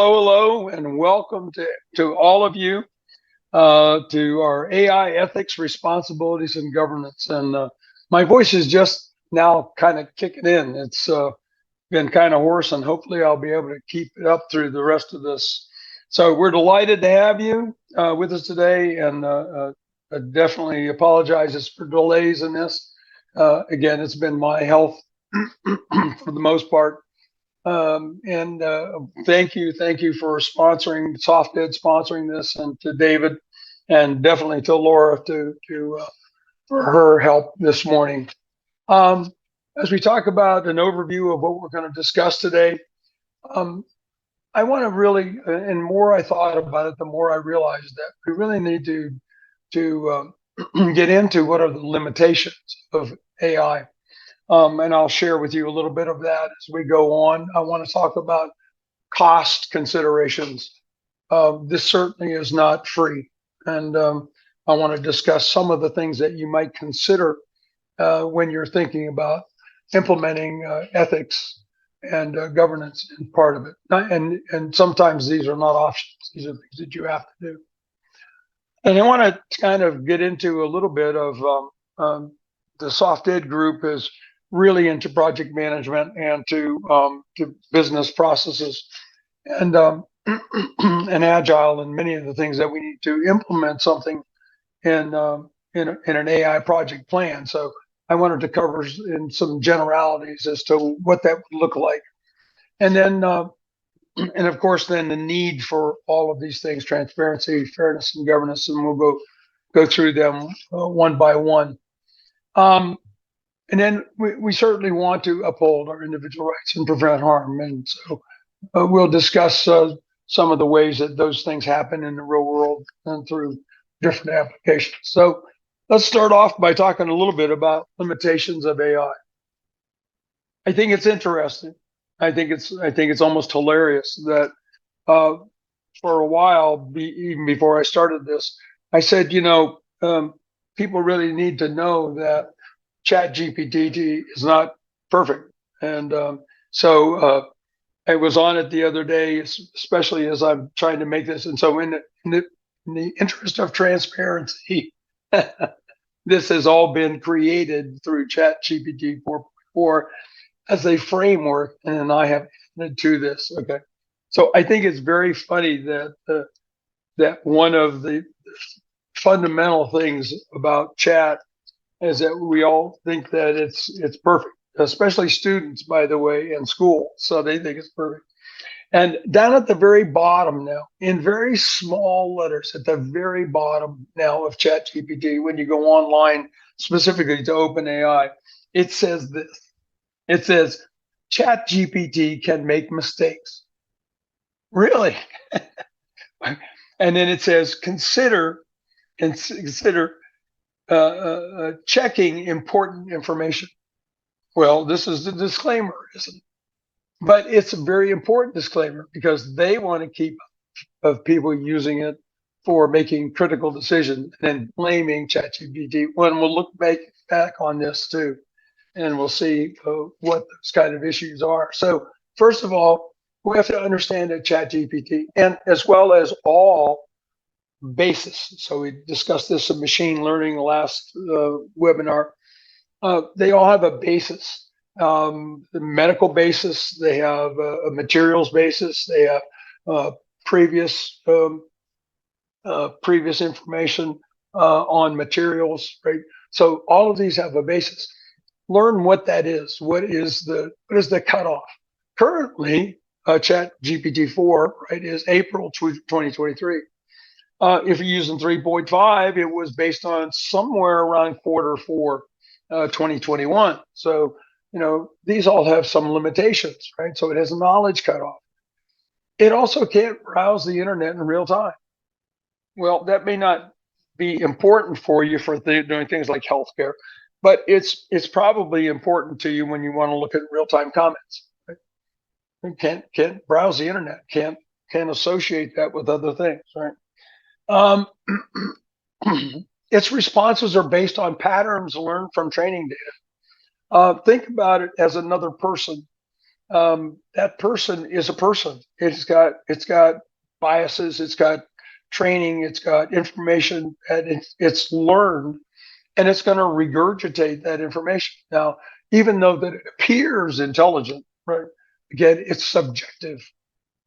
hello, and welcome to all of you to our AI ethics, responsibilities, and governance. And my voice is just now kind of kicking in. It's been kind of hoarse, and hopefully I'll be able to keep it up through the rest of this. So we're delighted to have you with us today, and I definitely apologizes for delays in this. Again, it's been my health for the most part. And thank you for sponsoring SoftEd, sponsoring this, and to David, and definitely to Laura for her help this morning. As we talk about an overview of what we're going to discuss today, I want to really, and more I thought about it, the more I realized that we really need to get into what are the limitations of AI. And I'll share with you a little bit of that as we go on. I want to talk about cost considerations. This certainly is not free. And I want to discuss some of the things that you might consider when you're thinking about implementing ethics and governance in part of it. And sometimes these are not options. These are things that you have to do. And I want to kind of get into a little bit of the SoftEd group is really into project management and to business processes and and agile and many of the things that we need to implement something in an AI project plan. So I wanted to cover in some generalities as to what that would look like, and then and of course then the need for all of these things: transparency, fairness, and governance, and we'll go through them one by one. And then we certainly want to uphold our individual rights and prevent harm. And so we'll discuss some of the ways that those things happen in the real world and through different applications. So let's start off by talking a little bit about limitations of AI. I think it's interesting. I think it's almost hilarious that for a while, even before I started this, I said, people really need to know that ChatGPT is not perfect. And so I was on it the other day, especially as I'm trying to make this. And so in the interest of transparency, this has all been created through ChatGPT 4.4 as a framework, and then I have added to this. Okay. So I think it's very funny that that one of the fundamental things about chat is that we all think that it's perfect, especially students, by the way, in school. So they think it's perfect. And down at the very bottom now, in very small letters at the very bottom now of ChatGPT, when you go online specifically to OpenAI, it says this. It says, ChatGPT can make mistakes. Really? And then it says, consider checking important information. Well, this is the disclaimer, isn't it? But it's a very important disclaimer because they want to keep of people using it for making critical decisions and blaming ChatGPT. When we'll look back on this too, and we'll see what those kind of issues are. So first of all, we have to understand that ChatGPT, and as well as all basis. So we discussed this in machine learning last webinar. They all have a basis, the medical basis. They have a materials basis. They have previous information on materials, right? So all of these have a basis. Learn what that is. What is the cutoff? Currently, ChatGPT 4, right, is April 2023. If you're using 3.5, it was based on somewhere around Q4 2021. So, these all have some limitations, right? So it has a knowledge cutoff. It also can't browse the internet in real time. Well, that may not be important for you for doing things like healthcare, but it's probably important to you when you want to look at real-time comments. Right? You can't browse the internet, can't associate that with other things, right? Its responses are based on patterns learned from training data. Think about it as another person that person is a person. It's got biases, it's got training, it's got information, and it's learned, and it's going to regurgitate that information. Now, even though that it appears intelligent, right? Again, it's subjective.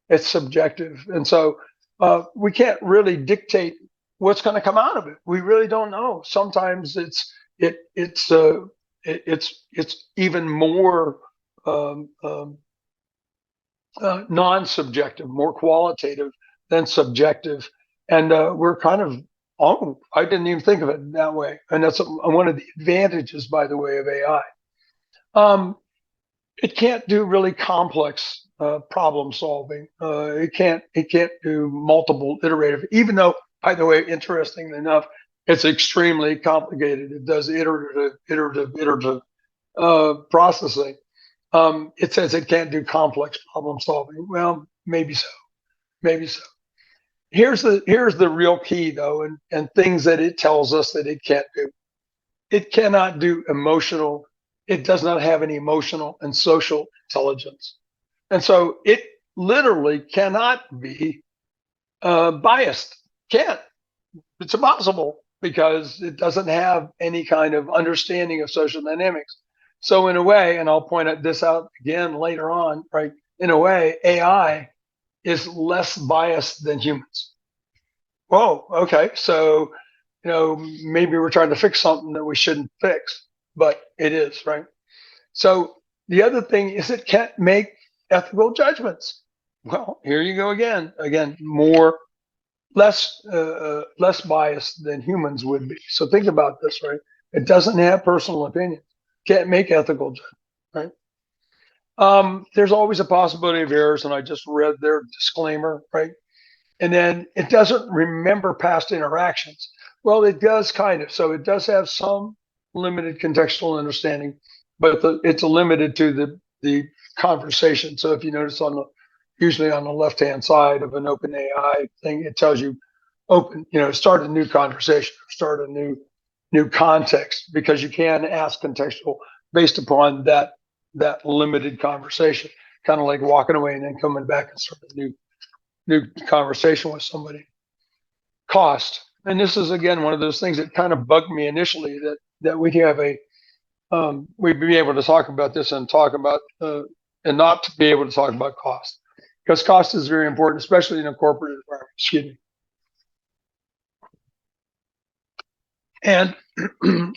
It's subjective, and so we can't really dictate what's going to come out of it. We really don't know. Sometimes it's even more um, um, non-subjective, more qualitative than subjective, and we're kind of, oh, I didn't even think of it that way, and that's one of the advantages, by the way, of AI. It can't do really complex problem solving. It can't do multiple iterative, even though, by the way, interestingly enough, it's extremely complicated. It does iterative processing. It says it can't do complex problem solving. Well, maybe so, maybe so. Here's the real key though, and things that it tells us that it can't do. It cannot do emotional. It does not have any emotional and social intelligence, and so it literally cannot be biased. Can't. It's impossible because it doesn't have any kind of understanding of social dynamics. So in a way, and I'll point this out again later on, right? In a way, AI is less biased than humans. Whoa, okay. So, maybe we're trying to fix something that we shouldn't fix, but it is, right? So the other thing is it can't make ethical judgments. Well, here you go again. Again, less biased than humans would be. So think about this, right? It doesn't have personal opinions. Can't make ethical judgments, right? There's always a possibility of errors, and I just read their disclaimer, right? And then it doesn't remember past interactions. Well, it does kind of. So it does have some limited contextual understanding, but it's limited to the conversation. So if you notice usually on the left-hand side of an open AI thing, it tells you start a new conversation, start a new context, because you can ask contextual based upon that limited conversation, kind of like walking away and then coming back and starting a new conversation with somebody. Cost, and this is again one of those things that kind of bugged me initially, that we have we'd be able to talk about this and talk about and not to be able to talk about cost, because cost is very important, especially in a corporate environment. Excuse me. And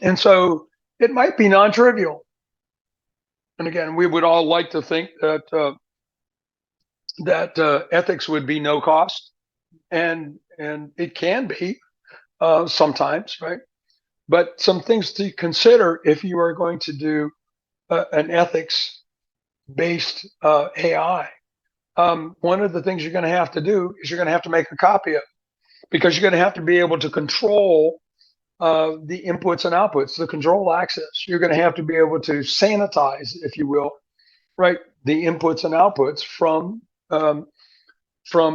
and so it might be non-trivial. And again, we would all like to think that ethics would be no cost, and it can be sometimes, right? But some things to consider if you are going to do an ethics-based AI. One of the things you're going to have to do is you're going to have to make a copy of it, because you're going to have to be able to control the inputs and outputs, the control access. You're going to have to be able to sanitize, if you will, right, the inputs and outputs from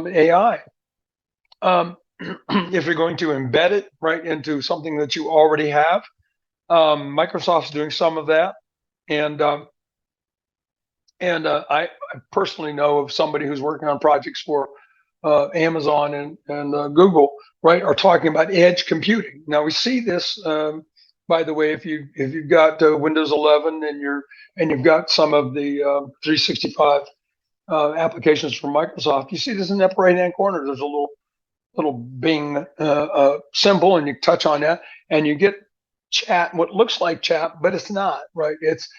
AI. If you're going to embed it right into something that you already have, Microsoft's doing some of that, and I personally know of somebody who's working on projects for Amazon and Google, right, are talking about edge computing. Now we see this, by the way, if you've got Windows 11 and you've got some of the 365 applications from Microsoft, you see this in the upper right hand corner. There's a little Bing symbol, and you touch on that, and you get chat, what looks like chat, but it's not, right? It's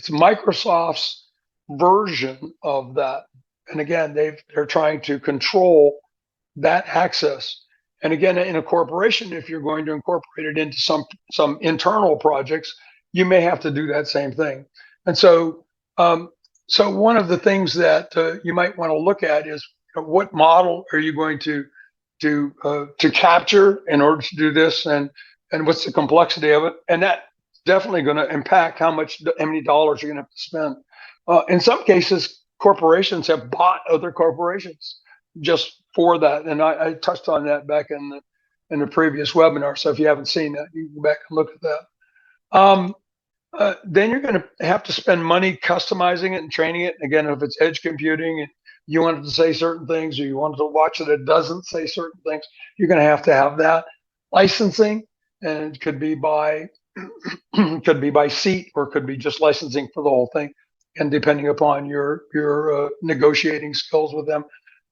Microsoft's version of that. And again, they're trying to control that access. And again, in a corporation, if you're going to incorporate it into some internal projects, you may have to do that same thing. And so, so one of the things that you might want to look at is, what model are you going to capture in order to do this, and what's the complexity of it, and that's definitely going to impact how many dollars you're going to have to spend. In some cases, corporations have bought other corporations just for that, and I touched on that back in the previous webinar. So if you haven't seen that, you can go back and look at that. then you're going to have to spend money customizing it and training it. Again, if it's edge computing and you want it to say certain things, or you want it to watch that it doesn't say certain things, you're going to have that licensing, and it could be by seat, or it could be just licensing for the whole thing, and depending upon your negotiating skills with them,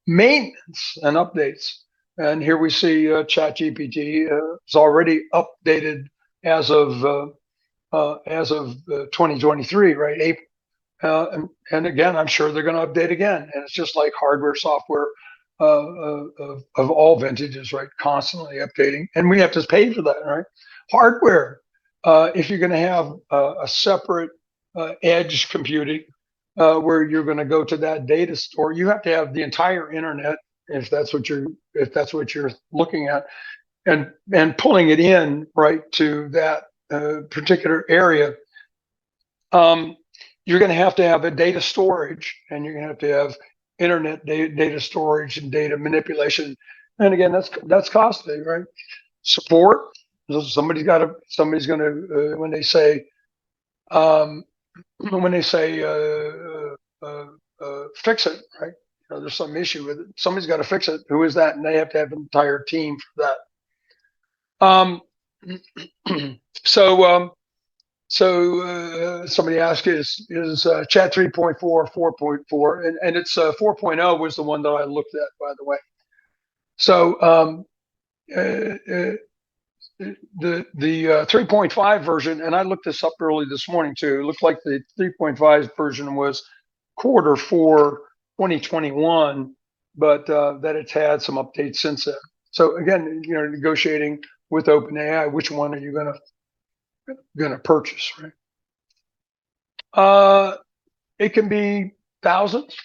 maintenance and updates. And here we see ChatGPT is already updated as of 2023, right? April. And again, I'm sure they're going to update again. And it's just like hardware, software of all vintages, right? Constantly updating. And we have to pay for that, right? Hardware, if you're going to have a separate edge computing where you're going to go to that data store, you have to have the entire internet, if that's what you're looking at, and pulling it in right to that particular area. You're going to have a data storage, and you're going to have internet data storage and data manipulation. And again, that's costly, right? Support. Somebody's going to when they say fix it, right? There's some issue with it. Somebody's got to fix it. Who is that? And they have to have an entire team for that. So somebody asked, is Chat 3.4 4.4? And it's 4.0 was the one that I looked at, by the way. So the 3.5 version, and I looked this up early this morning too. It looked like the 3.5 version was Q4 2021, but that it's had some updates since then. So again, negotiating with OpenAI, which one are you going to purchase, right? It can be thousands,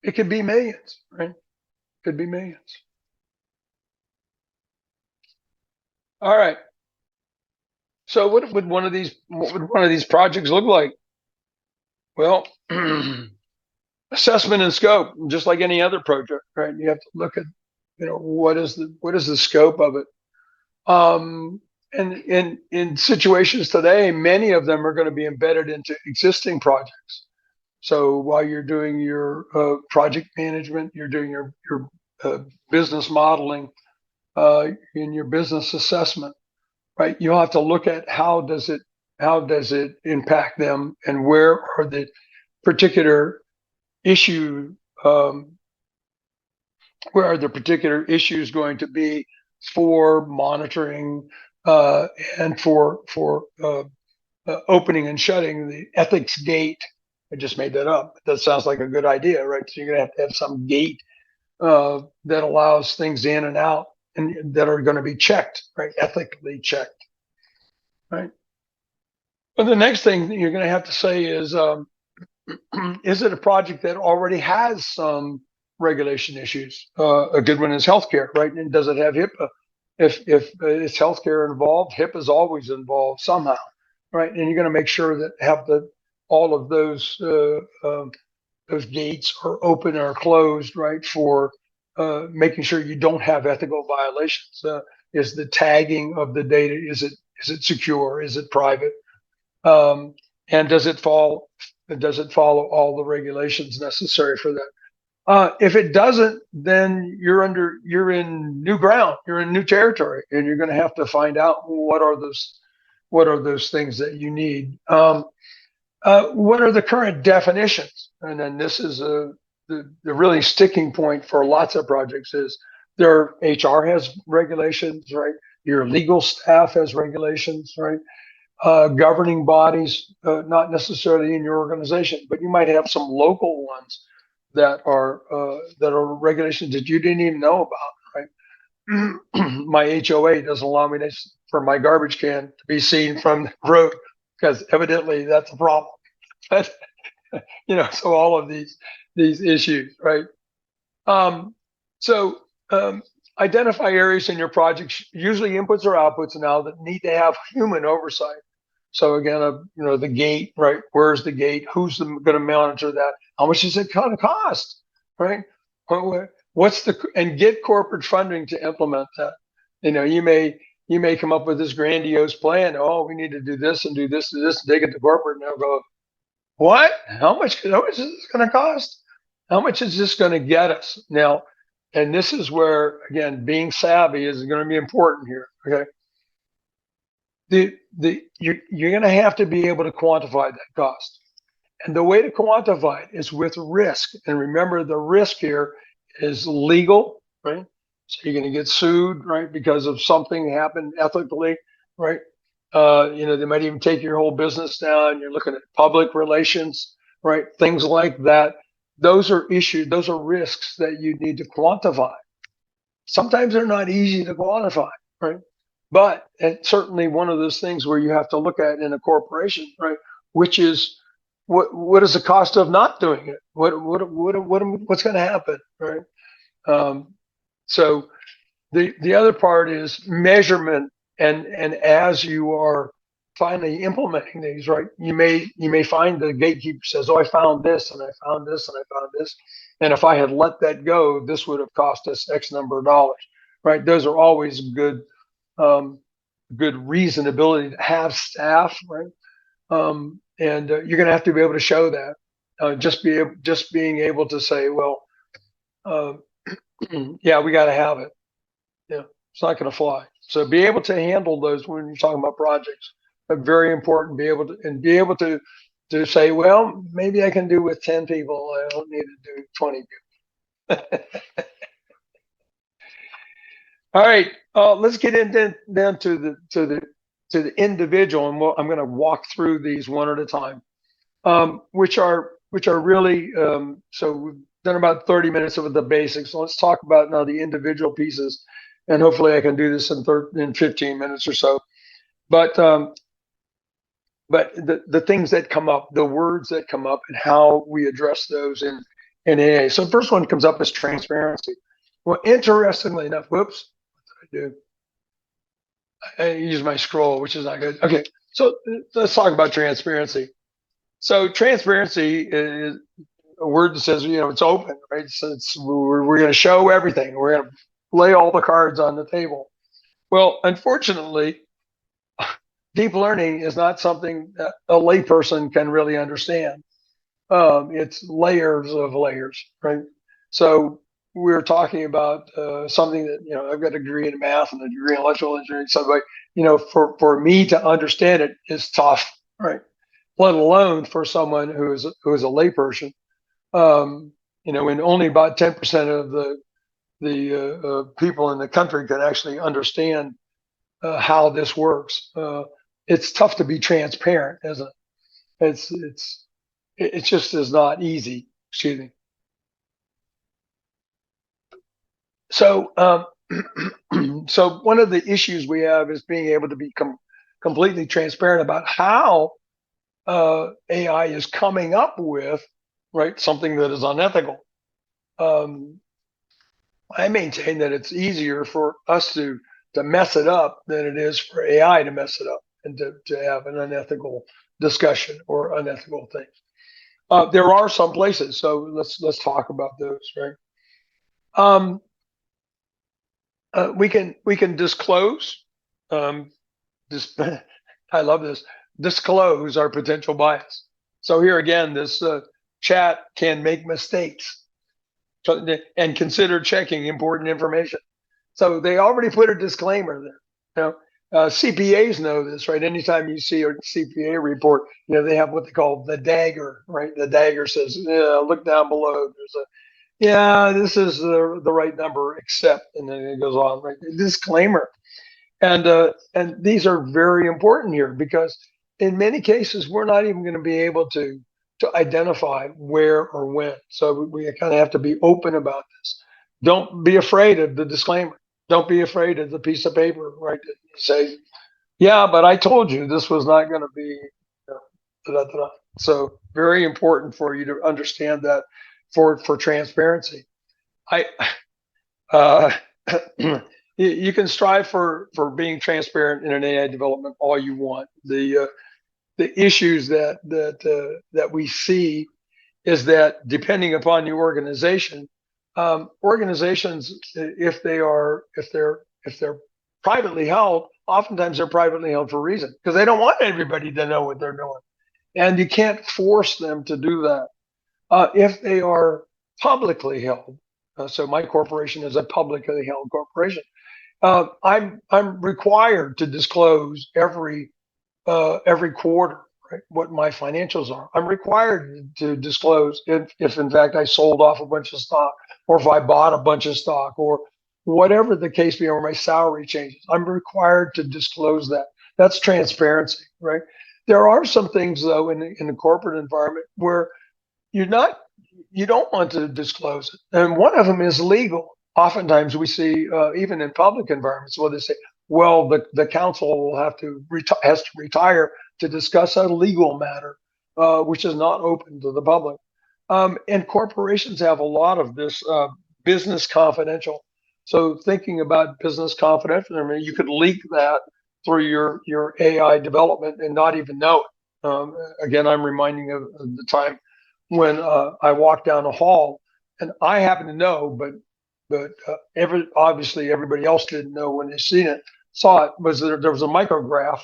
it could be millions, right? Could be millions. All right. So what would one of these projects look like? Well, assessment and scope, just like any other project, right? You have to look at, what is the scope of it. And in situations today, many of them are going to be embedded into existing projects. So while you're doing your project management, you're doing your business modeling, in your business assessment, right? You'll have to look at how does it impact them, and where are the particular issue, where are the particular issues going to be for monitoring and for opening and shutting the ethics gate. I just made that up. That sounds like a good idea, right? So you're going to have some gate that allows things in and out, and that are going to be checked, right? Ethically checked, right? But the next thing that you're going to have to say is it a project that already has some regulation issues? A good one is healthcare, right? And does it have HIPAA? If it's healthcare involved, HIPAA is always involved somehow, right? And you're going to make sure that all of those gates are open or closed, right? For making sure you don't have ethical violations. Is the tagging of the data, is it secure? Is it private? And does it follow all the regulations necessary for that? If it doesn't, then you're in new ground, you're in new territory, and you're going to have to find out what are those things that you need. What are the current definitions? And then this is the really sticking point for lots of projects is their HR has regulations, right? Your legal staff has regulations, right? Governing bodies, not necessarily in your organization, but you might have some local ones that are regulations that you didn't even know about, right? My HOA doesn't allow me for my garbage can to be seen from the road, because evidently that's a problem. But so all of these issues, right? So identify areas in your project, usually inputs or outputs now, that need to have human oversight. So again, the gate, right? Where's the gate? Who's going to monitor that? How much is it going to cost, right? And get corporate funding to implement that. You you may come up with this grandiose plan. Oh, we need to do this and do this and this. And take it to corporate, and they'll go, "What? How much is this going to cost? How much is this going to get us?" Now, and this is where again being savvy is going to be important here. Okay, you're going to have to be able to quantify that cost. And the way to quantify it is with risk. And remember, the risk here is legal, right? So you're going to get sued, right, because of something happened ethically, right? They might even take your whole business down. You're looking at public relations, right? Things like that. Those are issues. Those are risks that you need to quantify. Sometimes they're not easy to quantify, right? But it's certainly one of those things where you have to look at in a corporation, right? Which is what is the cost of not doing it? What's going to happen, right? So the other part is measurement, and as you are finally implementing these, right? You may find the gatekeeper says, "Oh, I found this, and I found this, and I found this, and if I had let that go, this would have cost us X number of dollars," right? Those are always good reasonability to have staff, right? And you're going to have to be able to show that. Just being able to say, well, uh, yeah, we got to have it. Yeah, it's not going to fly. So be able to handle those when you're talking about projects. Very important. Be able to say, well, maybe I can do with 10 people. I don't need to do 20 people. All right, let's get into then to the individual, and I'm going to walk through these one at a time, which are really so we've done about 30 minutes of the basics. So let's talk about now the individual pieces, and hopefully I can do this in 15 minutes or so. But the things that come up, the words that come up, and how we address those in AA. So the first one comes up is transparency. Well, interestingly enough, whoops, what did I do? I use my scroll, which is not good. Okay, so let's talk about transparency. So transparency is a word that says, it's open, right? So we're going to show everything. We're going to lay all the cards on the table. Well, unfortunately, deep learning is not something that a layperson can really understand. It's layers of layers, right? So we're talking about something that, I've got a degree in math and a degree in electrical engineering. So, for me to understand it is tough, right? Let alone for someone who is a layperson. And only about 10% of the people in the country can actually understand how this works. It's tough to be transparent, isn't it? It just is not easy. Excuse me. So, so one of the issues we have is being able to be completely transparent about how AI is coming up with, right, something that is unethical. I maintain that it's easier for us to mess it up than it is for AI to mess it up and to have an unethical discussion or unethical things. There are some places, so let's talk about those, right? We can disclose. This I love this. Disclose our potential bias. So here again, this chat can make mistakes and consider checking important information. So they already put a disclaimer there. CPAs know this, right? Anytime you see a CPA report, they have what they call the dagger, right? The dagger says, look down below. There's this is the right number, except, and then it goes on, right? Disclaimer. And these are very important here because in many cases, we're not even going to be able to identify where or when. So we kind of have to be open about this. Don't be afraid of the disclaimer. Don't be afraid of the piece of paper, right? That you say, yeah, but I told you this was not going to be, da, da, da. So very important for you to understand that for transparency. Uh, you can strive for being transparent in an AI development all you want. The issues that we see is that depending upon your organization, organizations, if they're privately held, oftentimes they're privately held for a reason because they don't want everybody to know what they're doing. And you can't force them to do that. If they are publicly held, so my corporation is a publicly held corporation, I'm required to disclose every quarter, right, what my financials are. I'm required to disclose if in fact I sold off a bunch of stock, or if I bought a bunch of stock, or whatever the case be, or my salary changes. I'm required to disclose that. That's transparency, right? There are some things though in the corporate environment where you're not you don't want to disclose it, and one of them is legal. Oftentimes we see even in public environments where they say, well, the council will have to has to retire to discuss a legal matter, which is not open to the public. And corporations have a lot of this business confidential. So thinking about business confidential, I mean, you could leak that through your AI development and not even know it. Again, I'm reminding of the time when I walked down the hall, and I happened to know, but obviously everybody else didn't know when they seen it. Saw it was there was a micrograph,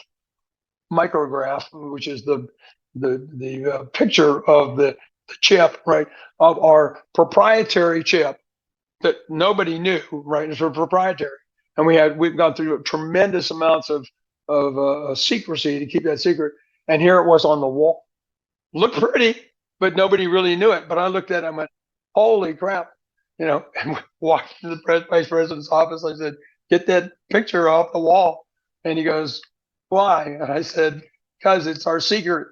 which is the picture of the chip, right, of our proprietary chip that nobody knew, right? It's proprietary, and we've gone through tremendous amounts of secrecy to keep that secret. And here it was on the wall. Looked pretty, but nobody really knew it. But I looked at it and went, holy crap, and walked to the vice president's office. I said, get that picture off the wall. And he goes, why? And I said, because it's our secret.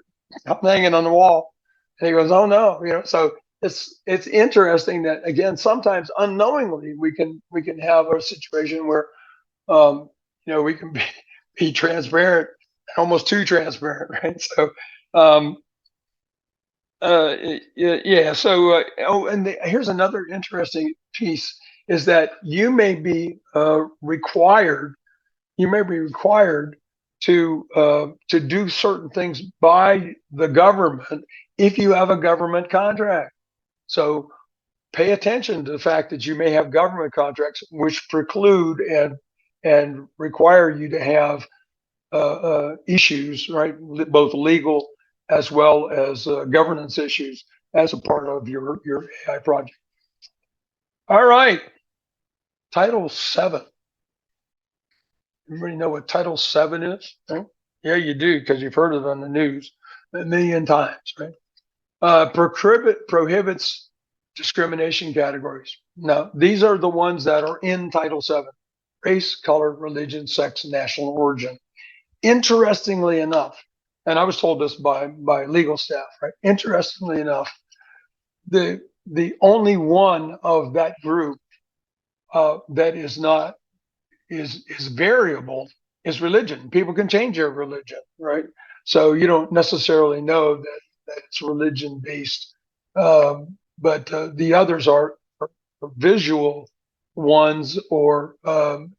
I'm hanging on the wall. And he goes, oh no, so it's interesting that, again, sometimes unknowingly we can have a situation where we can be transparent, almost too transparent, right? So yeah. So, and here's another interesting piece is that you may be required. You may be required to do certain things by the government if you have a government contract. So pay attention to the fact that you may have government contracts which preclude and require you to have issues, right? Both legal as well as governance issues as a part of your AI project. All right, Title 7. Everybody know what Title 7 is? Right? Yeah, you do, because you've heard it on the news a million times, right? Prohibits discrimination categories. Now, these are the ones that are in Title 7: race, color, religion, sex, national origin. Interestingly enough, and I was told this by legal staff, right? Interestingly enough, the only one of that group that is not is variable is religion. People can change their religion, right? So you don't necessarily know that it's religion based, but the others are visual ones, or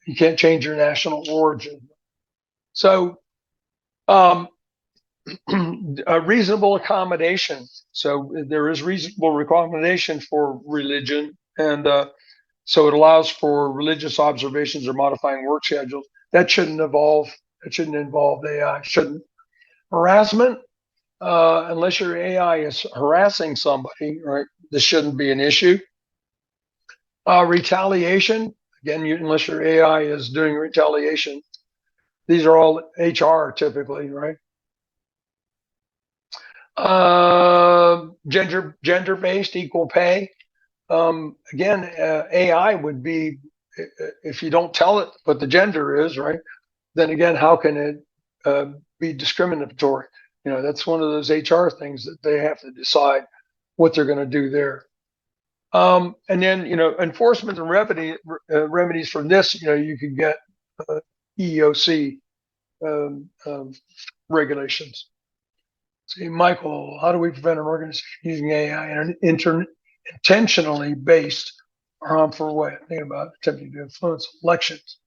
you can't change your national origin. So a reasonable accommodation. So there is reasonable accommodation for religion, and so it allows for religious observations or modifying work schedules. That shouldn't involve. It shouldn't involve AI. Shouldn't. Harassment, unless your AI is harassing somebody, right? This shouldn't be an issue. Retaliation, again, unless your AI is doing retaliation. These are all HR typically, right? Gender based equal pay. Again, AI would be, if you don't tell it what the gender is, right? Then again, how can it be discriminatory? That's one of those HR things that they have to decide what they're going to do there. And then, enforcement and remedies from this, you can get EEOC regulations. See, Michael, how do we prevent an organization using AI in an intentionally based or harmful way? Think about attempting to influence elections,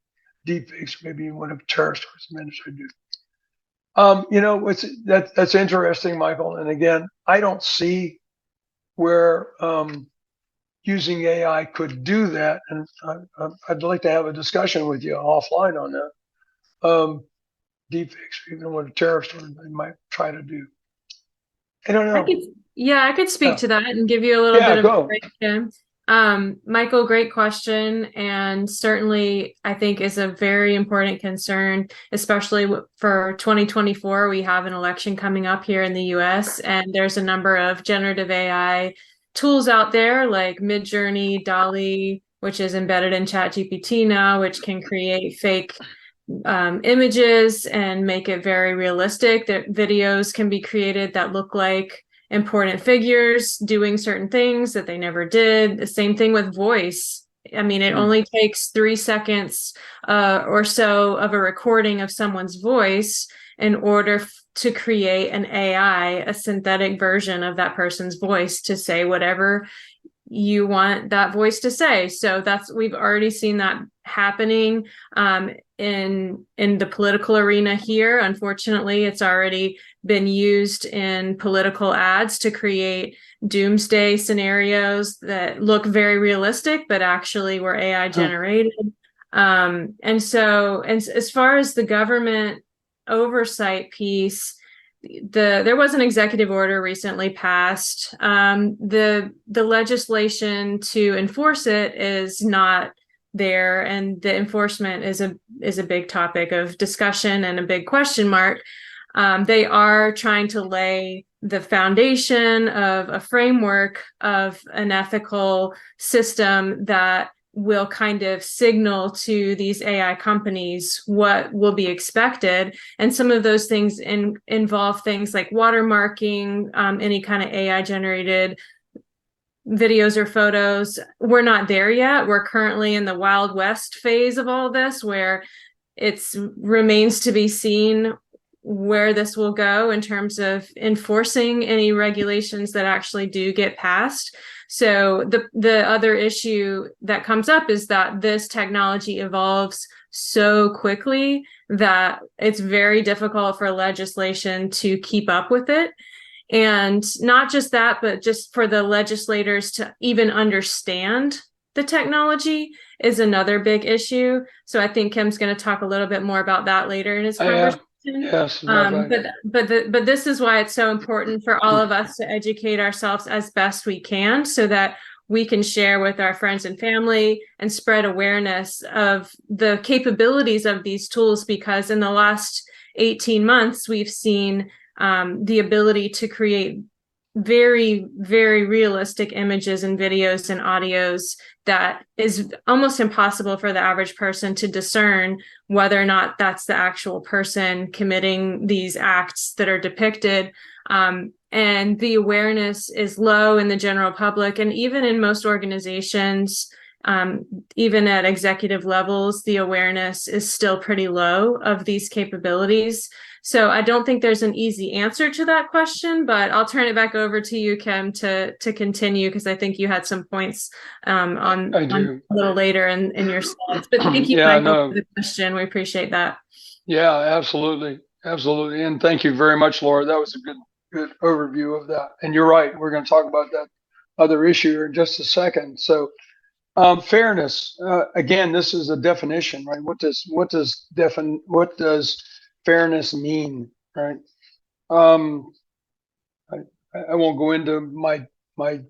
deepfakes, maybe even one of terrorist administrative. That's interesting, Michael. And again, I don't see where using AI could do that, and I'd like to have a discussion with you offline on that. Deepfakes, even what a terrorist they might try to do. I don't know. I could speak Yeah, to that and give you a little yeah, bit of go. information. Michael, great question, and certainly I think is a very important concern, especially for 2024. We have an election coming up here in the US, and there's a number of generative AI tools out there like Midjourney, Dolly, which is embedded in ChatGPT now, which can create fake images and make it very realistic. That videos can be created that look like important figures doing certain things that they never did. The same thing with voice. I mean, it only takes 3 seconds or so of a recording of someone's voice in order to create an AI, a synthetic version of that person's voice to say whatever you want that voice to say. So we've already seen that happening in the political arena here. Unfortunately, it's already been used in political ads to create doomsday scenarios that look very realistic, but actually were AI generated. And as far as the government oversight piece, there was an executive order recently passed. The legislation to enforce it is not there, and the enforcement is a big topic of discussion and a big question mark. They are trying to lay the foundation of a framework of an ethical system that will kind of signal to these AI companies what will be expected. And some of those things involve things like watermarking, any kind of AI generated videos or photos. We're not there yet. We're currently in the Wild West phase of all this, where it remains to be seen where this will go in terms of enforcing any regulations that actually do get passed. So the other issue that comes up is that this technology evolves so quickly that it's very difficult for legislation to keep up with it. And not just that, but just for the legislators to even understand the technology is another big issue. So I think Kim's going to talk a little bit more about that later in his conversation. Yes, right. But this is why it's so important for all of us to educate ourselves as best we can, so that we can share with our friends and family and spread awareness of the capabilities of these tools. Because in the last 18 months, we've seen the ability to create very, very realistic images and videos and audios that is almost impossible for the average person to discern whether or not that's the actual person committing these acts that are depicted. And the awareness is low in the general public, and even in most organizations, even at executive levels, the awareness is still pretty low of these capabilities. So I don't think there's an easy answer to that question, but I'll turn it back over to you, Kim, to continue, because I think you had some points on a little later in your slides. But thank you, Michael, for the question. We appreciate that. Yeah, absolutely. Absolutely. And thank you very much, Laura. That was a good overview of that. And you're right. We're going to talk about that other issue in just a second. So fairness, again, this is a definition, right? What does fairness mean, right? I won't go into my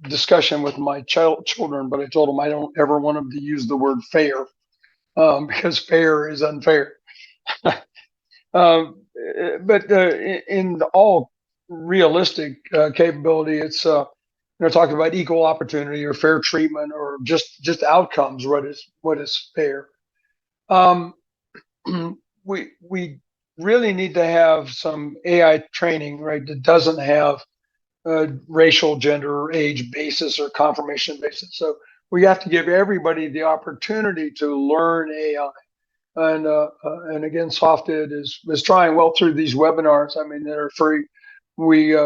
discussion with my children, but I told them I don't ever want them to use the word fair, because fair is unfair. But in all realistic capability, it's talking about equal opportunity or fair treatment or just outcomes. What is fair? We really need to have some AI training, right? That doesn't have racial, gender, or age basis or confirmation basis. So we have to give everybody the opportunity to learn AI. And again, SoftID is trying well through these webinars. I mean, they're free. We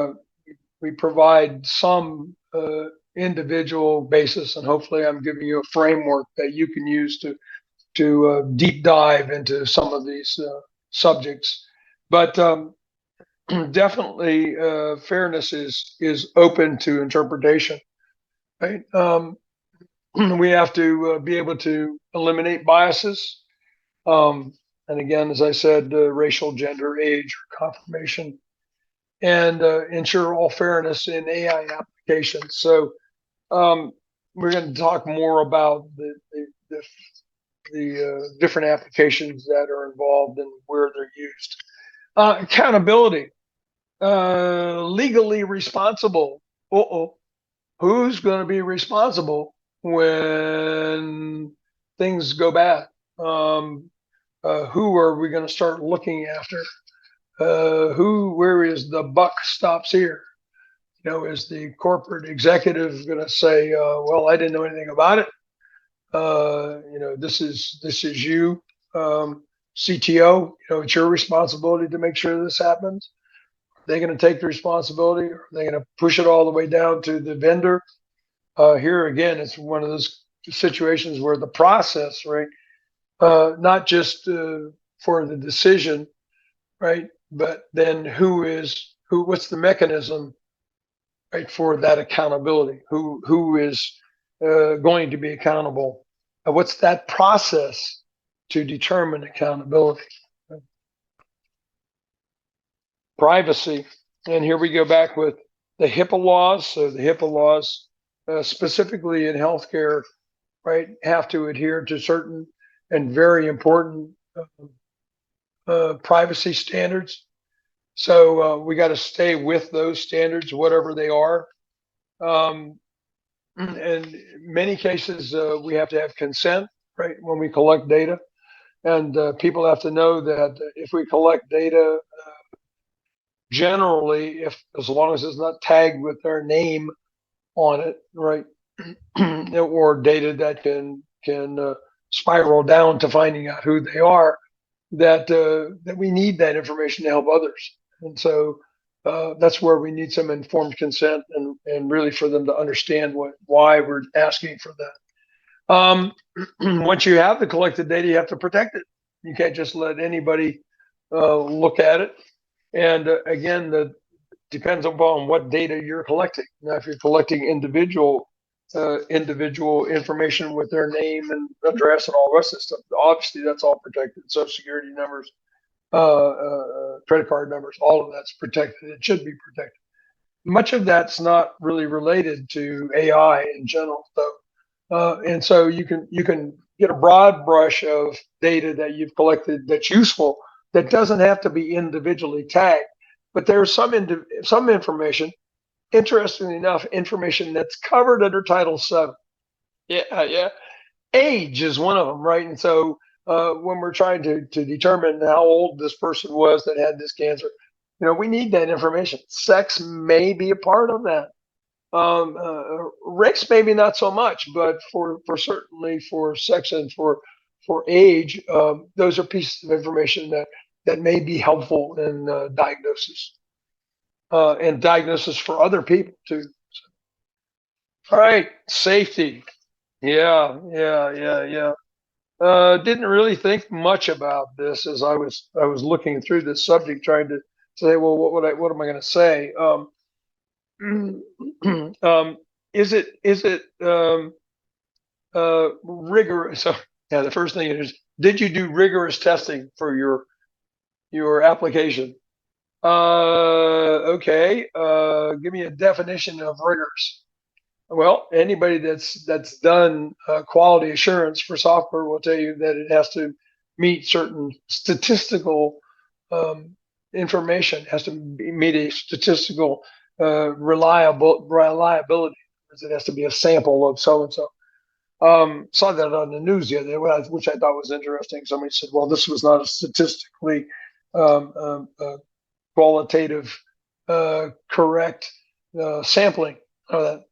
provide some individual basis, and hopefully, I'm giving you a framework that you can use to deep dive into some of these subjects. But definitely, fairness is open to interpretation, right? we have to be able to eliminate biases. And again, as I said, racial, gender, age, or confirmation, and ensure all fairness in AI applications. So we're going to talk more about the different applications that are involved and where they're used. Accountability, legally responsible. Who's going to be responsible when things go bad? Who are we going to start looking after? Where is the buck stops here? Is the corporate executive going to say, well, I didn't know anything about it? This is you, CTO. It's your responsibility to make sure this happens. Are they going to take the responsibility? Or are they going to push it all the way down to the vendor? Here again, it's one of those situations where the process, right, not just for the decision, right, but then what's the mechanism, right, for that accountability? Who is going to be accountable? What's that process to determine accountability? Privacy, and here we go back with the HIPAA laws. So the HIPAA laws, specifically in healthcare, right, have to adhere to certain and very important privacy standards. So we got to stay with those standards, whatever they are. And in many cases, we have to have consent, right, when we collect data. And people have to know that if we collect data, generally, as long as it's not tagged with their name on it, right, or data that can spiral down to finding out who they are, that we need that information to help others. And so that's where we need some informed consent and really for them to understand why we're asking for that. Once you have the collected data, you have to protect it. You can't just let anybody look at it. And again, that depends upon what data you're collecting. Now, if you're collecting individual information with their name and address and all the rest of the stuff, obviously that's all protected. Social security numbers, credit card numbers, all of that's protected. It should be protected. Much of that's not really related to AI in general, though, and so you can get a broad brush of data that you've collected that's useful, that doesn't have to be individually tagged, but there's some information. Interestingly enough, information that's covered under Title VII. Yeah. Age is one of them, right? And so when we're trying to determine how old this person was that had this cancer, we need that information. Sex may be a part of that. Race maybe not so much, but for certainly for sex and for age, those are pieces of information that may be helpful in diagnosis. And diagnosis for other people too. All right, safety. Yeah. Didn't really think much about this as I was looking through this subject, trying to say, well, what am I going to say? Is it rigorous? So, yeah, the first thing is, did you do rigorous testing for your application? Okay. Give me a definition of rigorous. Well, anybody that's done quality assurance for software will tell you that it has to meet certain statistical information, has to meet a statistical reliability. It has to be a sample of so and so. Saw that on the news the other day, which I thought was interesting. Somebody said, well, this was not a statistically qualitative correct sampling.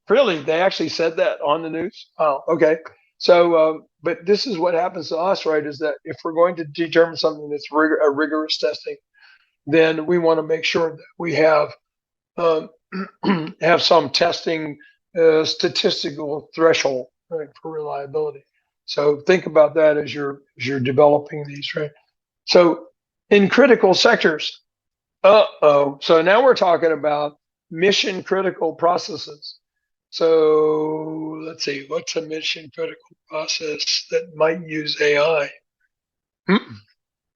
Really, they actually said that on the news? Oh, okay. So, but this is what happens to us, right? Is that if we're going to determine something that's rigorous testing, then we want to make sure that we have some testing statistical threshold, right, for reliability. So think about that as you're developing these, right? So in critical sectors, so now we're talking about mission critical processes. So let's see, what's a mission critical process that might use AI?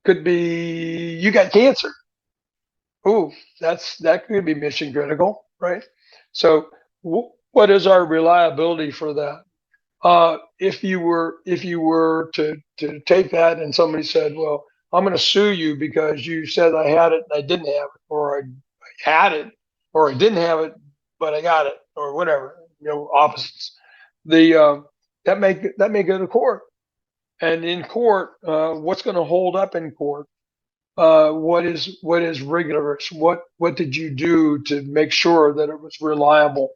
Could be you got cancer. Oh, that could be mission critical, right? So what is our reliability for that? If you were to take that and somebody said, well, I'm going to sue you because you said I had it and I didn't have it, or I had it or I didn't have it but I got it, or whatever, opposites. The that may go to court, and in court, what's going to hold up in court? What is rigorous? What did you do to make sure that it was reliable?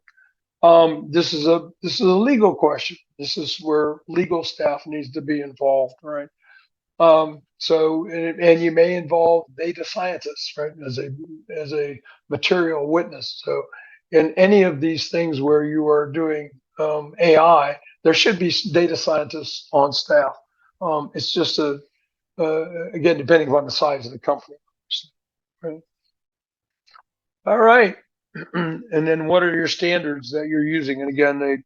This is a legal question. This is where legal staff needs to be involved, right? And you may involve data scientists, right, as a material witness. So in any of these things where you are doing AI, there should be data scientists on staff. It's just again, depending upon the size of the company. Right? All right. And then what are your standards that you're using? And again, they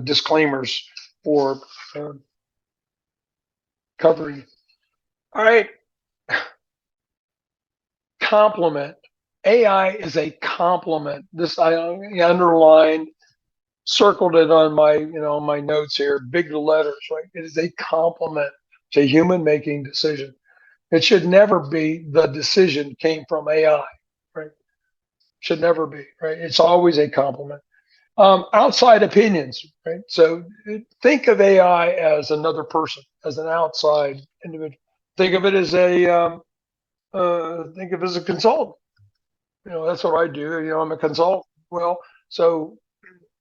disclaimers for uh, covering. All right. Complement. AI is a complement. This I underlined, circled it on my notes here, big letters, right? It is a complement to human making decision. It should never be the decision came from AI, right? Should never be, right? It's always a complement. Outside opinions, right? So think of AI as another person, as an outside individual. Think of it as think of it as a consultant. That's what I do. I'm a consultant. Well, so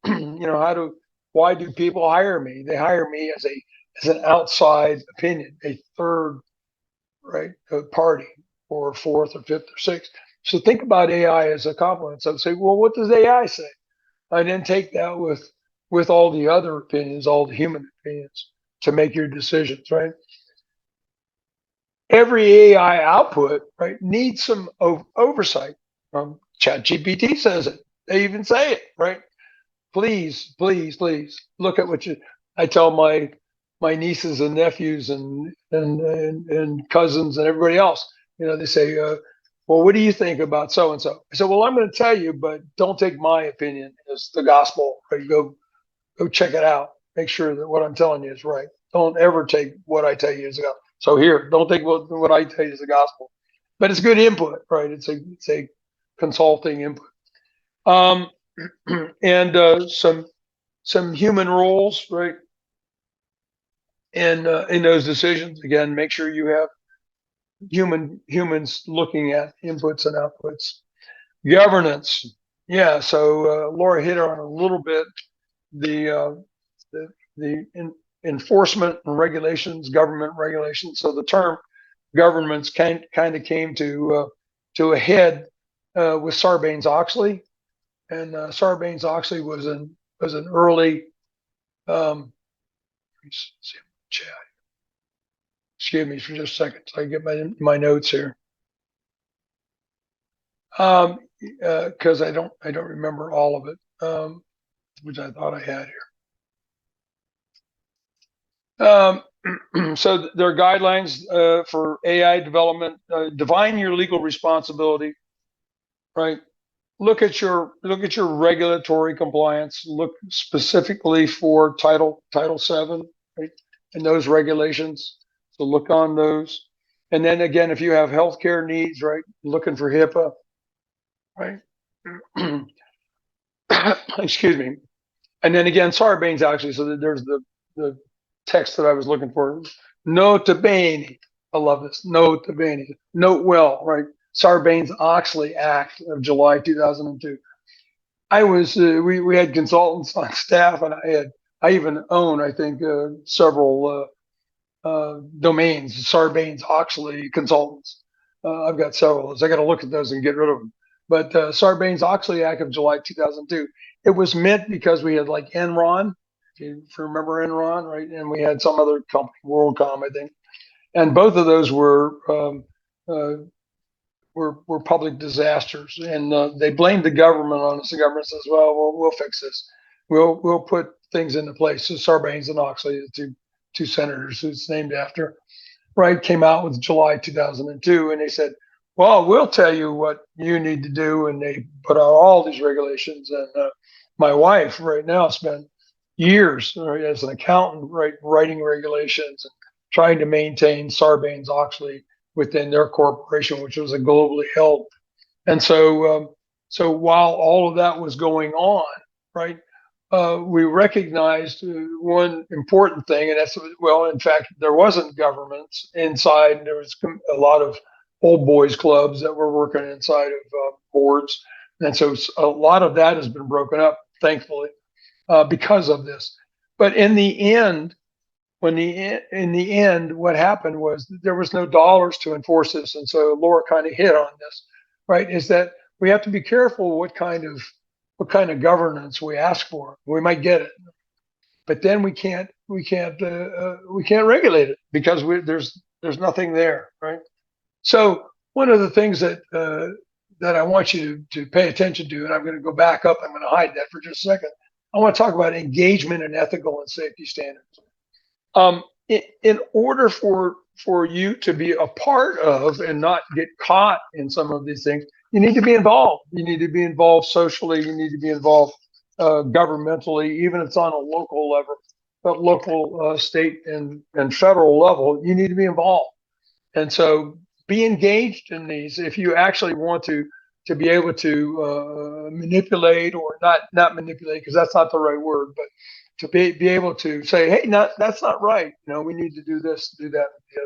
why do people hire me? They hire me as an outside opinion, a third, right, party, or fourth or fifth or sixth. So think about AI as a complement. So say, well, what does AI say? And then take that with all the other opinions, all the human opinions, to make your decisions, right? Every AI output, right, needs some oversight. ChatGPT says it. They even say it, right? Please, please, please look at what you. I tell my nieces and nephews and cousins and everybody else. They say, "Well, what do you think about so and so?" I said, "Well, I'm going to tell you, but don't take my opinion as the gospel. Right? Go check it out. Make sure that what I'm telling you is right. Don't ever take what I tell you as a gospel. So here, don't take what I tell you as the gospel, but it's good input, right? It's a consulting input, um, and some human roles, right? And in those decisions, again, make sure you have humans looking at inputs and outputs. Governance, yeah. So Laura hit on a little bit the the enforcement and regulations, government regulations. So the term governments kind of came to a head with Sarbanes-Oxley, and Sarbanes-Oxley was an early. Chat. Excuse me for just a second. So I get my notes here. Because I don't remember all of it, which I thought I had here. So there are guidelines for AI development. Define your legal responsibility, right? Look at your regulatory compliance. Look specifically for Title 7, right? And those regulations. So look on those. And then again, if you have healthcare needs, right? Looking for HIPAA, right? Excuse me. And then again, Sarbanes actually. So there's the text that I was looking for. Nota bene. I love this. Nota bene. Note well, right? Sarbanes-Oxley Act of July 2002. We had consultants on staff, and I even own, I think, several domains, Sarbanes-Oxley consultants. I've got several of those. I got to look at those and get rid of them. But Sarbanes-Oxley Act of July 2002, it was meant because we had like Enron, if you remember Enron, right? And we had some other company, WorldCom, I think. And both of those uh, were public disasters, and they blamed the government on us. The government says, "Well, we'll fix this." we'll put things into place. So Sarbanes-Oxley, the two senators who it's named after, right, came out with July 2002, and they said, well, we'll tell you what you need to do, and they put out all these regulations. And my wife right now spent years, right, as an accountant, right, writing regulations and trying to maintain Sarbanes-Oxley within their corporation, which was a globally held. And so while all of that was going on, right, we recognized one important thing, and that's, well, in fact, there wasn't governments inside. There was a lot of old boys clubs that were working inside of boards. And so a lot of that has been broken up, thankfully, because of this. But in the end, what happened was there was no dollars to enforce this. And so Laura kind of hit on this, right, is that we have to be careful what kind of governance we ask for. We might get it, but then we can't regulate it because there's nothing there, right? So one of the things that I want you to pay attention to, and I'm going to go back up, I'm going to hide that for just a second. I want to talk about engagement and ethical and safety standards. In order for you to be a part of and not get caught in some of these things, you need to be involved. You need to be involved socially. You need to be involved governmentally, even if it's on a local level, but local, state, and federal level. You need to be involved, and so be engaged in these if you actually want to be able to manipulate, or not manipulate, because that's not the right word, but to be able to say, hey, that's not right. We need to do this, do that, and the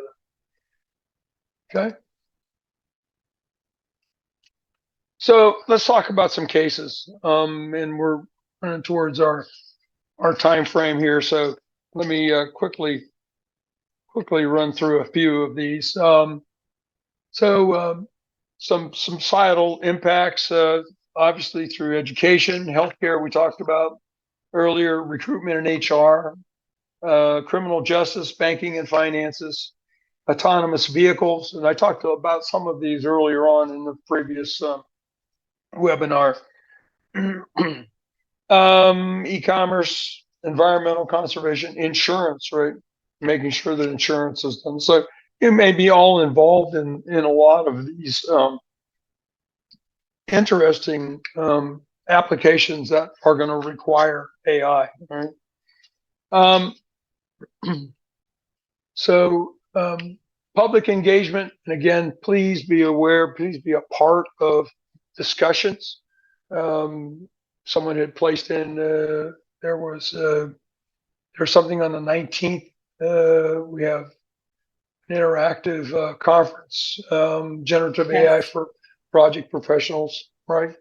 other. Okay. So let's talk about some cases, and we're running towards our time frame here. So let me quickly run through a few of these. Some societal impacts, obviously through education, healthcare, we talked about earlier, recruitment and HR, criminal justice, banking and finances, autonomous vehicles, and I talked about some of these earlier on in the previous webinar. E-commerce, environmental conservation, insurance, right? Making sure that insurance is done. So you may be all involved in a lot of these interesting applications that are going to require AI, right? So public engagement, and again, please be aware, please be a part of discussions. Someone had placed in, there's something on the 19th. We have an interactive conference, generative AI for project professionals, right?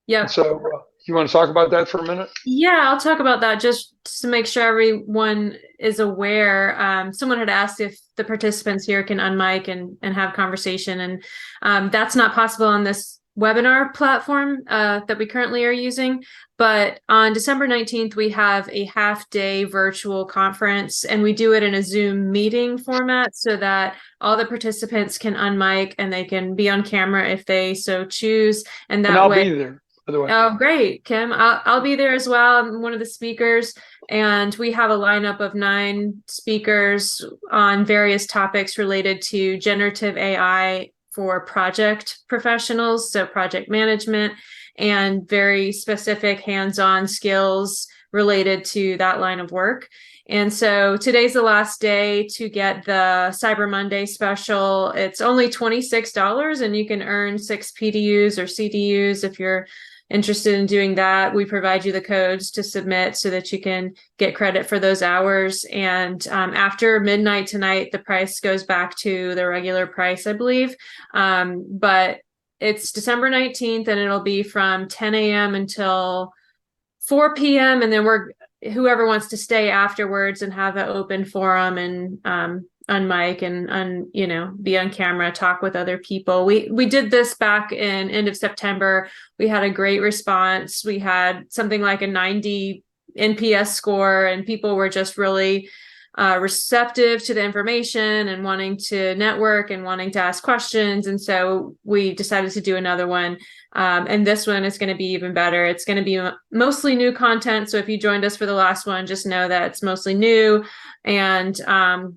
Yeah. So you want to talk about that for a minute? Yeah, I'll talk about that just to make sure everyone is aware. Someone had asked if the participants here can unmic and have conversation, and that's not possible on this webinar platform that we currently are using. But on December 19th, we have a half-day virtual conference, and we do it in a Zoom meeting format so that all the participants can unmic and they can be on camera if they so choose. And that I'll way, be there, by the way. Oh, great, Kim. I'll be there as well. I'm one of the speakers, and we have a lineup of 9 speakers on various topics related to generative AI for project professionals, so project management, and very specific hands-on skills related to that line of work. And so today's the last day to get the Cyber Monday special. It's only $26, and you can earn 6 PDUs or CDUs if you're interested in doing that. We provide you the codes to submit so that you can get credit for those hours. And after midnight tonight, the price goes back to the regular price, I believe. But it's December 19th, and it'll be from 10 a.m. until 4 p.m. And then whoever wants to stay afterwards and have an open forum and unmic and be on camera, talk with other people. We did this back in end of September. We had a great response. We had something like a 90 NPS score, and people were just really receptive to the information and wanting to network and wanting to ask questions. And so we decided to do another one. And this one is going to be even better. It's going to be mostly new content. So if you joined us for the last one, just know that it's mostly new and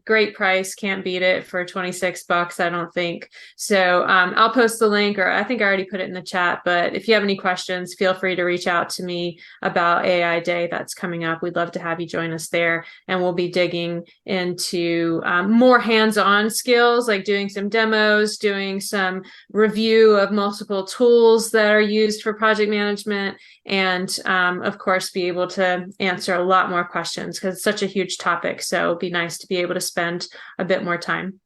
great price. Can't beat it for $26, I don't think. So I'll post the link, or I think I already put it in the chat. But if you have any questions, feel free to reach out to me about AI Day that's coming up. We'd love to have you join us there. And we'll be digging into more hands-on skills, like doing some demos, doing some review of multiple tools that are used for project management, and of course be able to answer a lot more questions because it's such a huge topic. So it'd be nice to be able to spend a bit more time.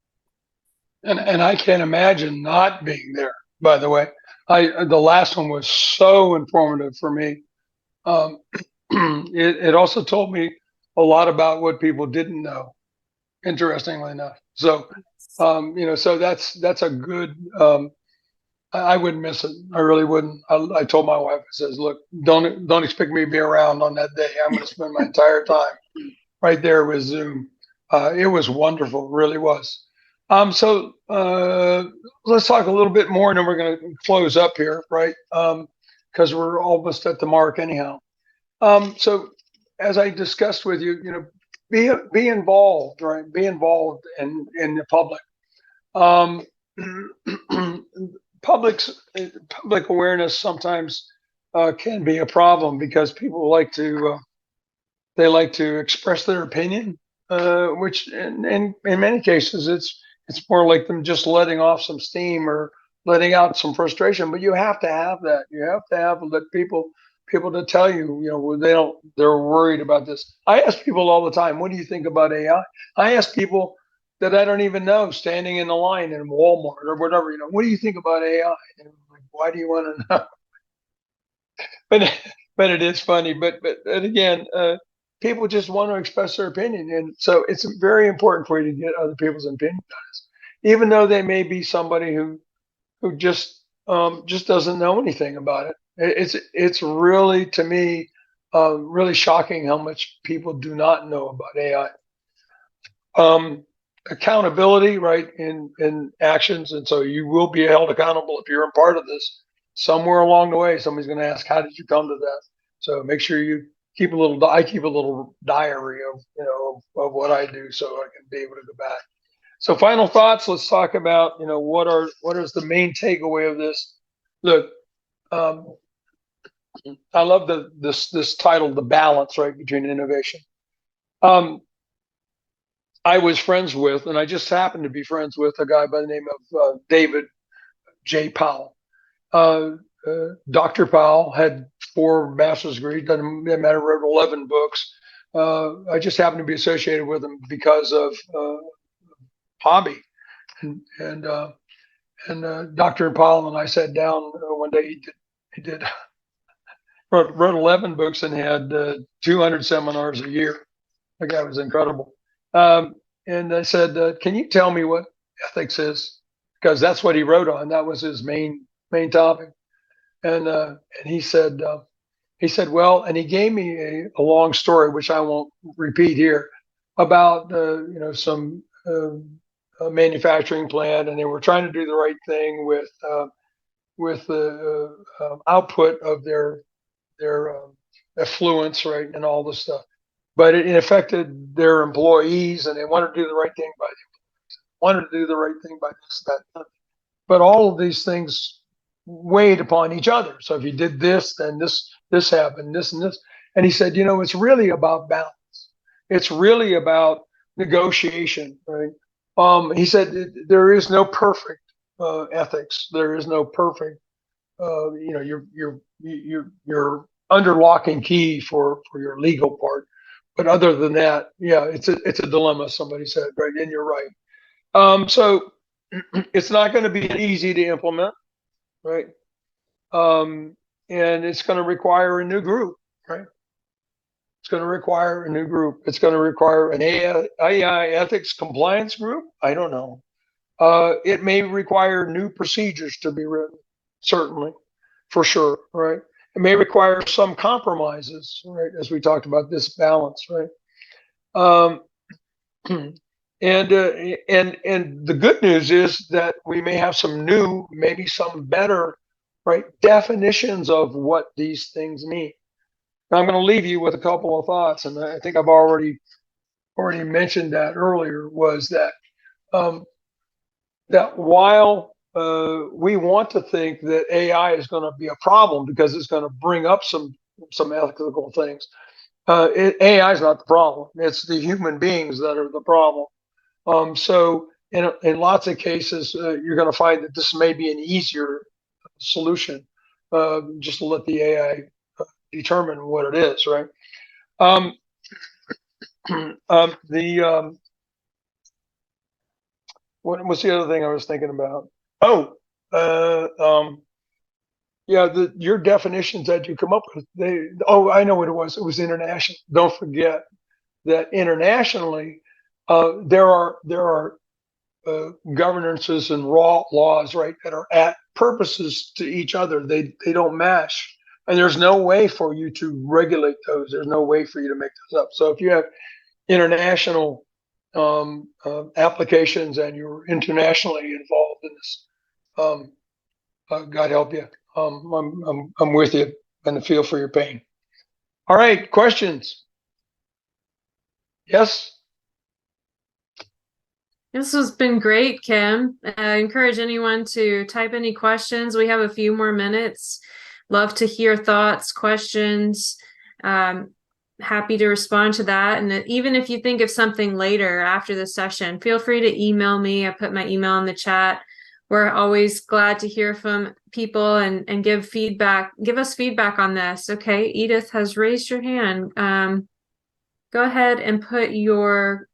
And I can't imagine not being there, by the way. The last one was so informative for me. It also told me a lot about what people didn't know, interestingly enough. So so that's a good I wouldn't miss it. I really wouldn't. I told my wife, I says, look, don't expect me to be around on that day. I'm going to spend my entire time right there with Zoom. It was wonderful, really was. So let's talk a little bit more, and then we're going to close up here, right? Because we're almost at the mark anyhow. So as I discussed with you, be involved, right? Be involved in the public. Public awareness sometimes can be a problem because people like to express their opinion, which in many cases it's more like them just letting off some steam or letting out some frustration. But you have to have that. You have to have let people to tell you, they're worried about this. I ask people all the time, what do you think about AI? I ask people that I don't even know, standing in the line in Walmart or whatever, what do you think about AI? And I'm like, why do you want to know? but it is funny. But again, people just want to express their opinion, and so it's very important for you to get other people's opinion on this, even though they may be somebody who just doesn't know anything about it. It's really, to me, really shocking how much people do not know about AI. Accountability, right, in actions, and so you will be held accountable if you're a part of this. Somewhere along the way, somebody's going to ask, "How did you come to that?" So make sure you keep a little. I keep a little diary of of what I do, so I can be able to go back. So final thoughts. Let's talk about what is the main takeaway of this. Look, I love this title, the balance, right, between innovation. I was friends with, and I just happened to be friends with a guy by the name of David J. Powell. Dr. Powell had 4 master's degrees, doesn't matter, wrote 11 books. I just happened to be associated with him because of hobby. And Dr. Powell and I sat down one day. He did wrote 11 books and had 200 seminars a year. The guy was incredible. And I said, can you tell me what ethics is? Because that's what he wrote on. That was his main topic. And he said, well, and he gave me a long story, which I won't repeat here, about some a manufacturing plant, and they were trying to do the right thing with the output of their effluents, right, and all this stuff. But it affected their employees, and they wanted to do the right thing by them. Wanted to do the right thing by this, that. But all of these things weighed upon each other. So if you did this, then this happened, this and this. And he said, it's really about balance. It's really about negotiation, right? He said there is no perfect ethics. There is no perfect. You're under lock and key for your legal part. But other than that, yeah, it's a dilemma. Somebody said, right, and you're right. So it's not going to be easy to implement, right? And it's going to require a new group, right? It's going to require a new group. It's going to require an AI ethics compliance group. I don't know. It may require new procedures to be written, certainly, for sure, right? It may require some compromises, right? As we talked about this balance, right? And the good news is that we may have some new, maybe some better, right, definitions of what these things mean. Now, I'm going to leave you with a couple of thoughts, and I think I've already mentioned that earlier. Was that that while we want to think that AI is going to be a problem because it's going to bring up some ethical things, AI is not the problem. It's the human beings that are the problem. So in lots of cases, you're going to find that this may be an easier solution, just to let the AI determine what it is, right? Um, the what was the other thing I was thinking about? Oh, uh, um, yeah, your definitions that you come up with. I know what it was. It was international. Don't forget that internationally, there are governances and raw laws, right, that are at purposes to each other. They don't match, and there's no way for you to regulate those. There's no way for you to make those up. So if you have international applications and you're internationally involved in this, God help you. I'm with you and feel for your pain. All right, questions? Yes. This has been great, Kim. I encourage anyone to type any questions. We have a few more minutes. Love to hear thoughts, questions. Happy to respond to that. And even if you think of something later after the session, feel free to email me. I put my email in the chat. We're always glad to hear from people and give feedback. Give us feedback on this. Okay, Edith has raised your hand. Go ahead and put your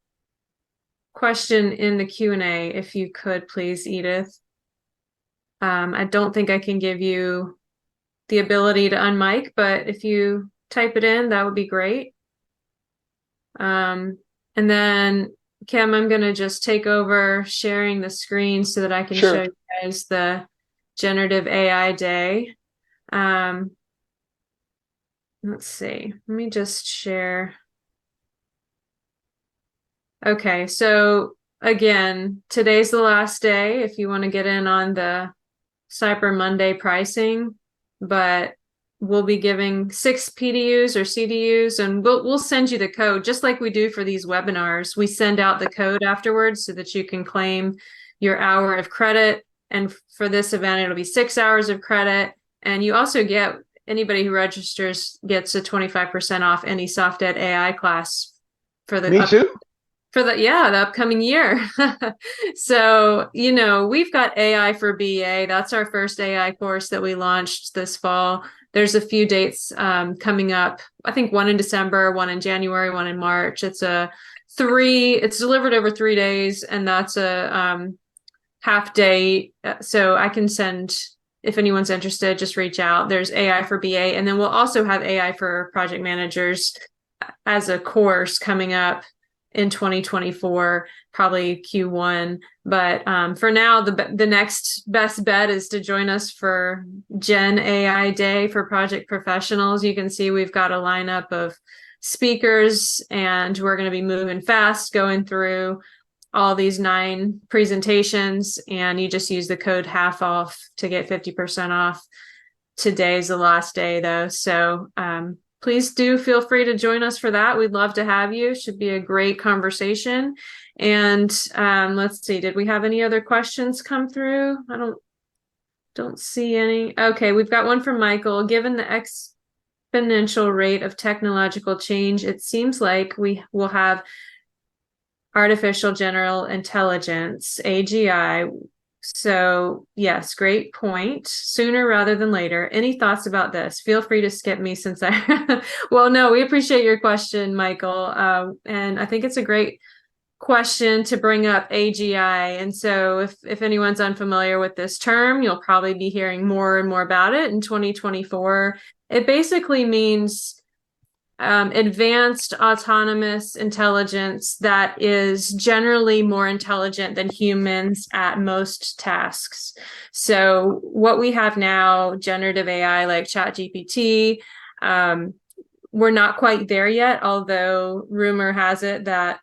question in the Q&A if you could, please, Edith. I don't think I can give you the ability to unmic, but if you type it in, that would be great. And then, Kim, I'm going to just take over sharing the screen so that I can show you guys the generative AI day. Let's see. Let me just share. Okay, so again, today's the last day if you want to get in on the Cyber Monday pricing, but we'll be giving 6 PDUs or CDUs, and we'll send you the code just like we do for these webinars. We send out the code afterwards so that you can claim your hour of credit. And for this event, it'll be 6 hours of credit. And you also get, anybody who registers gets a 25% off any SoftEd AI class for the Me too. For the upcoming year. So, we've got AI for BA. That's our first AI course that we launched this fall. There's a few dates coming up. I think one in December, one in January, one in March. It's delivered over 3 days, and that's a half day. So I can send, if anyone's interested, just reach out. There's AI for BA, and then we'll also have AI for project managers as a course coming up in 2024, probably Q1. But for now, the next best bet is to join us for Gen AI Day for project professionals. You can see we've got a lineup of speakers, and we're going to be moving fast, going through all these 9 presentations, and you just use the code half off to get 50% off. Today's the last day, though, so please do feel free to join us for that. We'd love to have you. Should be a great conversation. And let's see, did we have any other questions come through? I don't see any. Okay, we've got one from Michael. Given the exponential rate of technological change, it seems like we will have artificial general intelligence, AGI. So yes, great point. Sooner rather than later. Any thoughts about this? Feel free to skip me since well, no, we appreciate your question, Michael. And I think it's a great question to bring up, AGI. And so if anyone's unfamiliar with this term, you'll probably be hearing more and more about it in 2024. It basically means advanced autonomous intelligence that is generally more intelligent than humans at most tasks. So what we have now, generative AI like ChatGPT, we're not quite there yet, although rumor has it that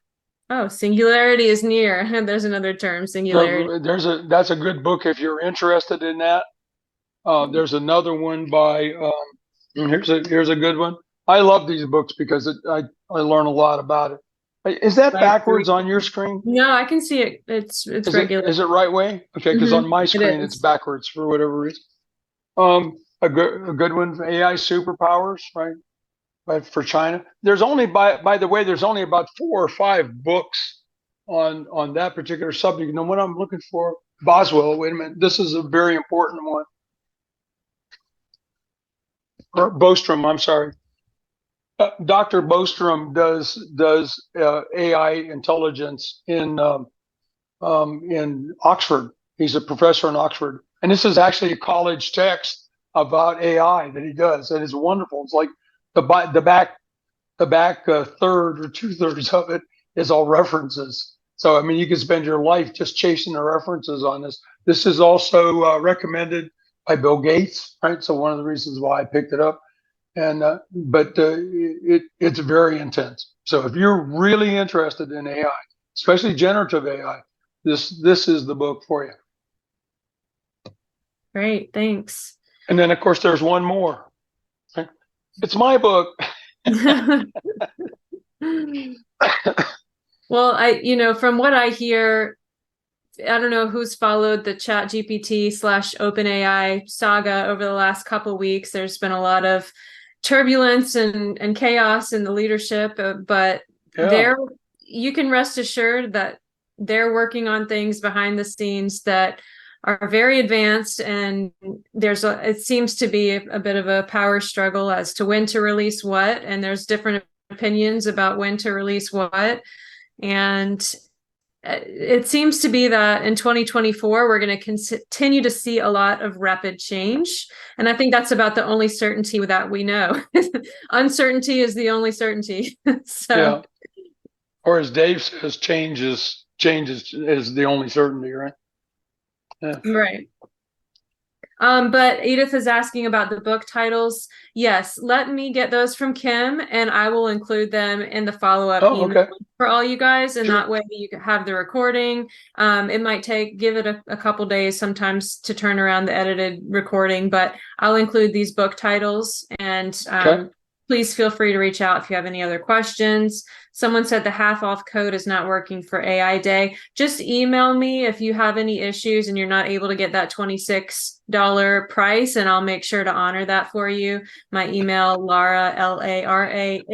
Oh, singularity is near. There's another term, singularity. So that's a good book if you're interested in that. There's another one by here's a good one. I love these books because I learn a lot about it. Is that Like backwards on your screen? no, I can see it. It's regular. Is it right way? Okay, because on my It screen it's is. backwards for whatever reason. A good one for AI superpowers, right? But for China, there's only by the way, there's only about 4 or 5 books on that particular subject. And what I'm looking for, Boswell. Wait a minute, this is a very important one. Or Bostrom, I'm sorry. Dr. Bostrom does AI intelligence in Oxford. He's a professor in Oxford, and this is actually a college text about AI that he does, and it's wonderful. It's like the back third or 2/3 of it is all references. So I mean, you can spend your life just chasing the references on this. This is also recommended by Bill Gates, right? So one of the reasons why I picked it up, and it's very intense. So if you're really interested in AI, especially generative AI, this is the book for you. Great, thanks. And then of course there's one more. Right? It's my book. Well, from what I hear, I don't know who's followed the Chat GPT / OpenAI saga over the last couple of weeks. There's been a lot of turbulence and chaos in the leadership, but Yeah. you can rest assured that they're working on things behind the scenes that are very advanced, and it seems to be a bit of a power struggle as to when to release what, and there's different opinions about when to release what. And it seems to be that in 2024, we're going to continue to see a lot of rapid change. And I think that's about the only certainty that we know. Uncertainty is the only certainty. So, yeah. Or as Dave says, change is the only certainty, right? Yeah. right. But Edith is asking about the book titles. Yes, let me get those from Kim, and I will include them in the follow-up Oh, email okay. for all you guys, and Sure. that way you can have the recording. It might give it a couple days sometimes to turn around the edited recording, but I'll include these book titles, and Okay. please feel free to reach out if you have any other questions. Someone said the half off code is not working for AI Day. Just email me if you have any issues and you're not able to get that $26 price, and I'll make sure to honor that for you. My email, Lara, LARAH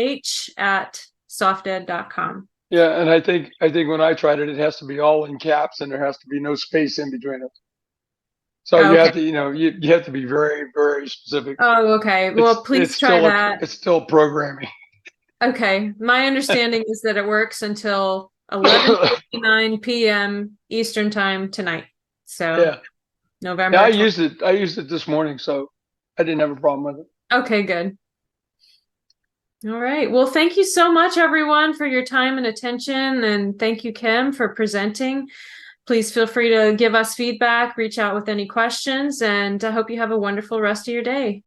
@softed.com. Yeah, and I think when I tried it, it has to be all in caps and there has to be no space in between it. So you Okay. have to, you have to be very, very specific. Oh, okay. Well, please try that. It's still programming. Okay. My understanding is that it works until 11:59 p.m. Eastern time tonight. So Yeah. November Yeah, 20th. I used it this morning, so I didn't have a problem with it. Okay, good. All right. Well, thank you so much, everyone, for your time and attention. And thank you, Kim, for presenting. Please feel free to give us feedback, reach out with any questions, and I hope you have a wonderful rest of your day.